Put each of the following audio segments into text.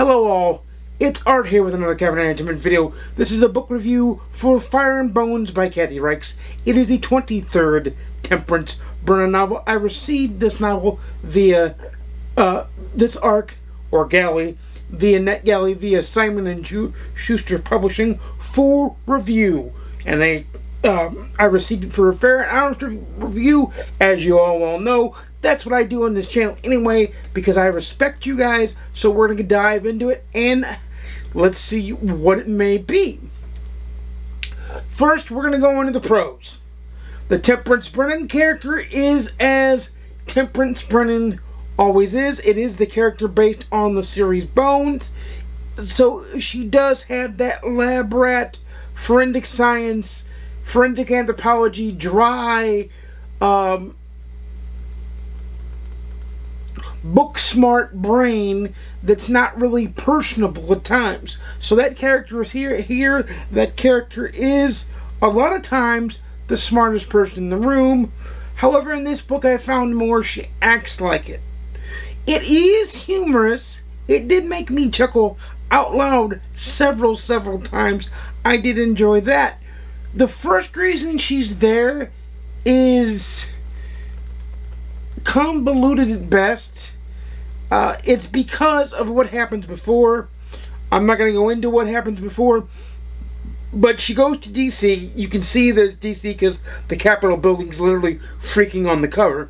Hello all, it's Art here with another Cabinet Entertainment video. This is the book review for Fire and Bones by Kathy Reichs. It is the 23rd Temperance Brennan novel. I received this novel via this arc, or Galley, via Netgalley, via Simon Schuster Publishing for review. And I received it for a fair and honest review, as you all well know. That's what I do on this channel anyway, because I respect you guys. So we're going to dive into it, and let's see what it may be. First, we're going to go into the prose. The Temperance Brennan character is as Temperance Brennan always is. It is the character based on the series Bones. So she does have that lab rat, forensic science, forensic anthropology, dry, book smart brain that's not really personable at times. So that character is here. That character is a lot of times the smartest person in the room. However, in this book I found more she acts like it. It is humorous. It did make me chuckle out loud several times. I did enjoy that. The first reason she's there is convoluted at best. It's because of what happens before. I'm not going to go into what happens before, but she goes to DC. You can see that it's DC because the Capitol building's literally freaking on the cover.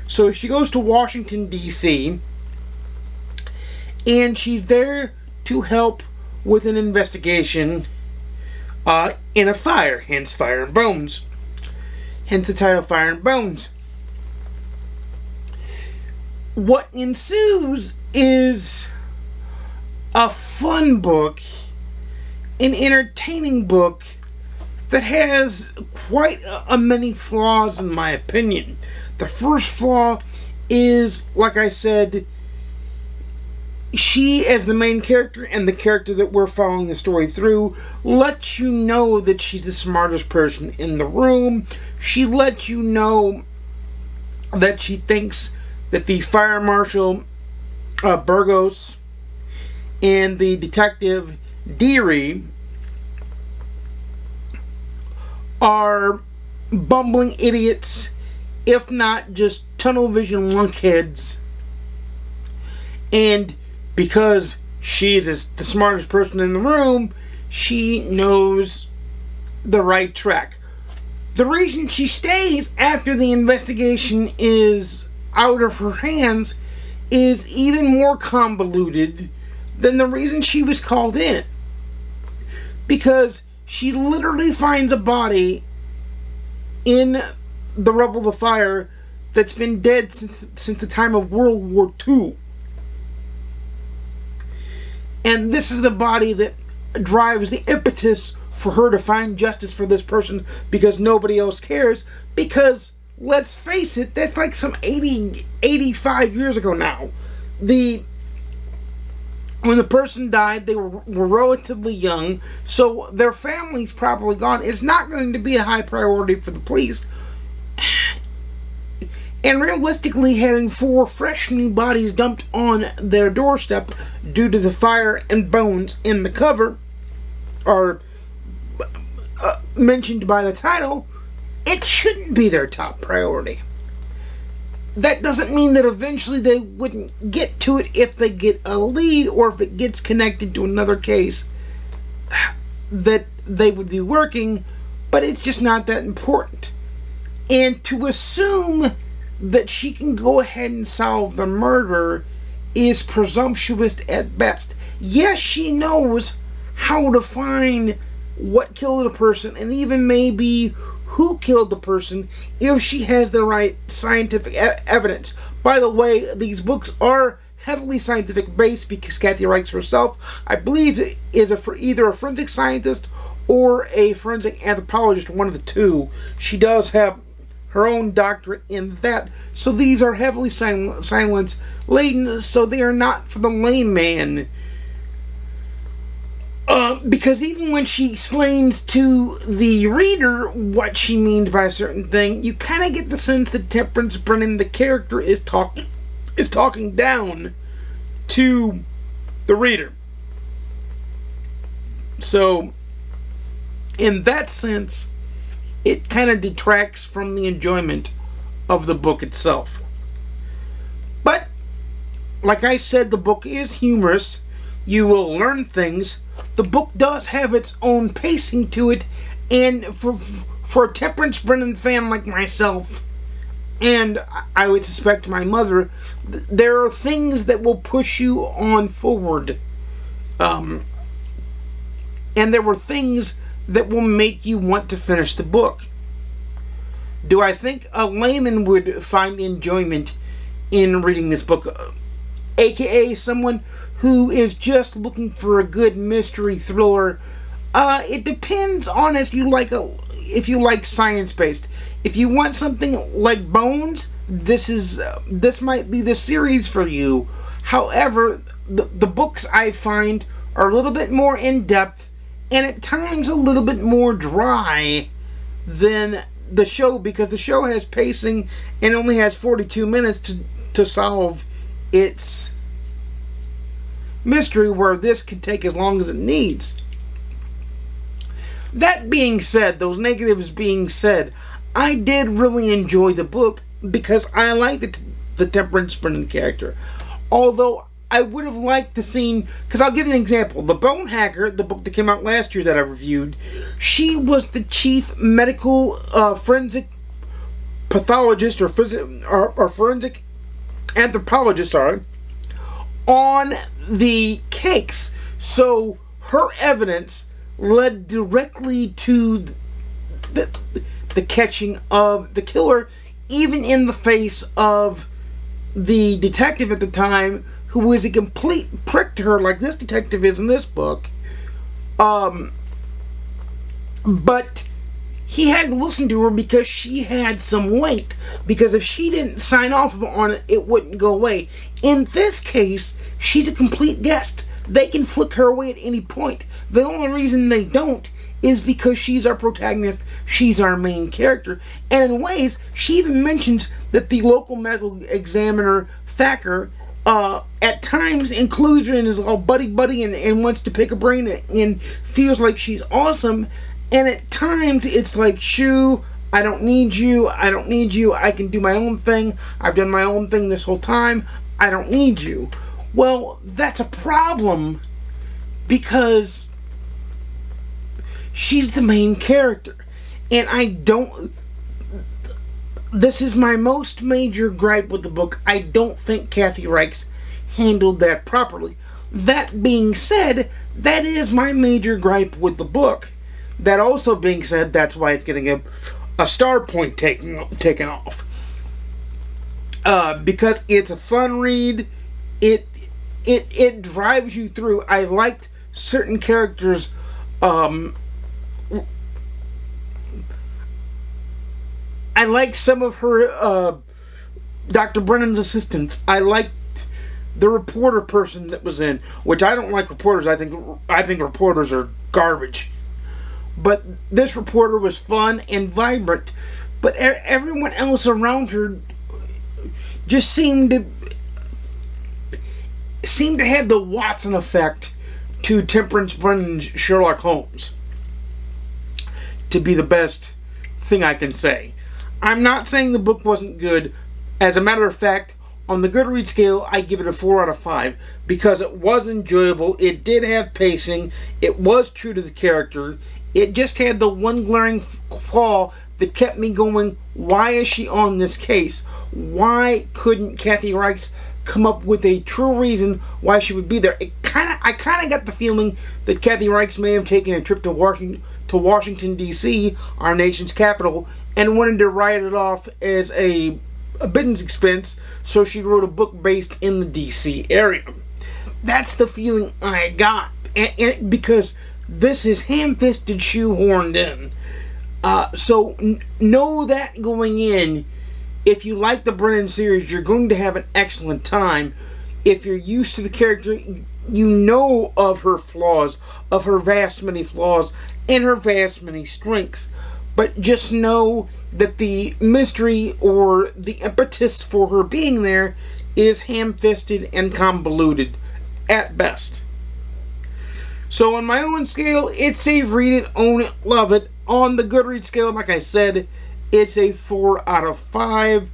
So she goes to Washington, DC, and she's there to help with an investigation in a fire, hence Fire and Bones. Hence the title Fire and Bones. What ensues is a fun book, an entertaining book that has quite a many flaws in my opinion. The first flaw is, like I said, she as the main character and the character that we're following the story through lets you know that she's the smartest person in the room. She lets you know that she thinks that the fire marshal Burgos and the detective Deary are bumbling idiots, if not just tunnel vision lunkheads. And because she is the smartest person in the room, she knows the right track. The reason she stays after the investigation is out of her hands is even more convoluted than the reason she was called in. Because she literally finds a body in the rubble of the fire that's been dead since the time of World War II. And this is the body that drives the impetus for her to find justice for this person because nobody else cares. Because let's face it, that's like some 85 years ago now. When the person died, they were relatively young, so their family's probably gone. It's not going to be a high priority for the police. And realistically, having 4 fresh new bodies dumped on their doorstep due to the Fire and Bones in the cover, are mentioned by the title, it shouldn't be their top priority. That doesn't mean that eventually they wouldn't get to it if they get a lead or if it gets connected to another case that they would be working, but it's just not that important. And to assume that she can go ahead and solve the murder is presumptuous at best. Yes, she knows how to find what killed a person and even maybe who killed the person if she has the right scientific evidence. By the way, these books are heavily scientific based because Kathy Reichs herself, I believe, is either a forensic scientist or a forensic anthropologist, one of the two. She does have her own doctorate in that. So these are heavily science laden, so they are not for the layman. Because even when she explains to the reader what she means by a certain thing, you kind of get the sense that Temperance Brennan, the character, is talking down to the reader. So, in that sense, it kind of detracts from the enjoyment of the book itself. But, like I said, the book is humorous. You will learn things. The book does have its own pacing to it, and for a Temperance Brennan fan like myself, and I would suspect my mother, there are things that will push you on forward. And there were things that will make you want to finish the book. Do I think a layman would find enjoyment in reading this book? AKA someone who is just looking for a good mystery thriller. It depends on if you like science-based. If you want something like Bones, this might be the series for you. However, the books I find are a little bit more in-depth and at times a little bit more dry than the show, because the show has pacing and only has 42 minutes to solve its mystery, where this can take as long as it needs. That being said, those negatives being said, I did really enjoy the book because I like the Temperance Brennan character. Although I would have liked to seen, because I'll give you an example. The Bone Hacker, the book that came out last year that I reviewed, she was the chief medical forensic pathologist or forensic anthropologist, on the case. So her evidence led directly to the catching of the killer, even in the face of the detective at the time, who was a complete prick to her, like this detective is in this book. But he had to listen to her because she had some weight. Because if she didn't sign off on it, it wouldn't go away. In this case, she's a complete guest. They can flick her away at any point. The only reason they don't is because she's our protagonist, she's our main character. And in ways, she even mentions that the local medical examiner, Thacker, at times includes her and is all buddy and wants to pick a brain and feels like she's awesome. And at times it's like, shoo, I don't need you, I can do my own thing, I've done my own thing this whole time, I don't need you. Well, that's a problem because she's the main character. And this is my most major gripe with the book. I don't think Kathy Reichs handled that properly. That being said, that is my major gripe with the book. That also being said, that's why it's getting a star point taken off. Because it's a fun read. It drives you through. I liked certain characters. I liked some of her Dr. Brennan's assistants. I liked the reporter person that was in, which I don't like reporters. I think reporters are garbage. But this reporter was fun and vibrant. But everyone else around her just seemed to have the Watson effect to Temperance Brennan's Sherlock Holmes. To be the best thing I can say. I'm not saying the book wasn't good. As a matter of fact, on the GoodReads scale, I give it a 4 out of 5 because it was enjoyable. It did have pacing. It was true to the character. It just had the one glaring flaw that kept me going. Why is she on this case? Why couldn't Kathy Reichs come up with a true reason why she would be there? I kind of got the feeling that Kathy Reichs may have taken a trip to Washington, D.C., our nation's capital, and wanted to write it off as a business expense, so she wrote a book based in the D.C. area. That's the feeling I got, and because this is ham-fisted, shoehorned in. So know that going in. If you like the Brennan series, you're going to have an excellent time. If you're used to the character, you know of her flaws, of her vast many flaws, and her vast many strengths. But just know that the mystery or the impetus for her being there is ham-fisted and convoluted. at best. So on my own scale, it's a read it, own it, love it. On the GoodReads scale, like I said, it's a 4 out of 5.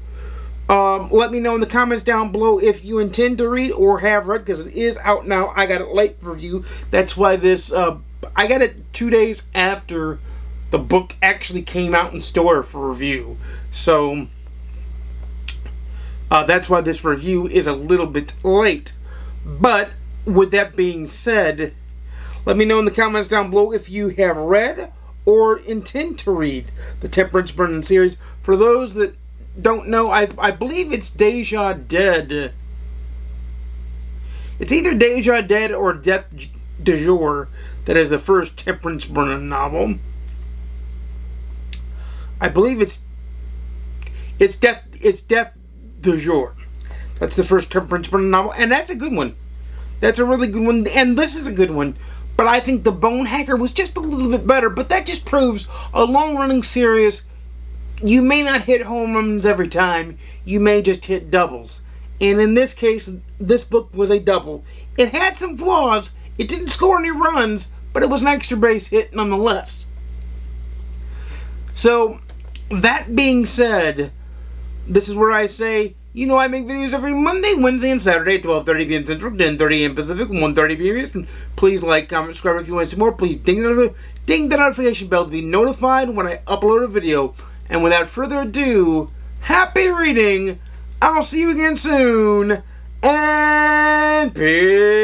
Let me know in the comments down below if you intend to read or have read, because it is out now. I got it late for review. That's why this, I got it 2 days after the book actually came out in store for review. So, that's why this review is a little bit late. But, with that being said, let me know in the comments down below if you have read or intend to read the Temperance Brennan series. For those that don't know, I believe it's Deja Dead. It's either Deja Dead or Death du Jour that is the first Temperance Brennan novel. I believe it's Death du Jour. That's the first Temperance Brennan novel, and that's a good one. That's a really good one, and this is a good one. But I think The Bone Hacker was just a little bit better, but that just proves a long-running series, you may not hit home runs every time, you may just hit doubles. And in this case, this book was a double. It had some flaws, it didn't score any runs, but it was an extra base hit nonetheless. So, that being said, this is where I say, you know I make videos every Monday, Wednesday, and Saturday at 12:30 p.m. Central, 10:30 a.m. Pacific, 1:30 p.m. Eastern. Please like, comment, subscribe if you want to see more. Please ding the notification bell to be notified when I upload a video. And without further ado, happy reading. I'll see you again soon. And peace.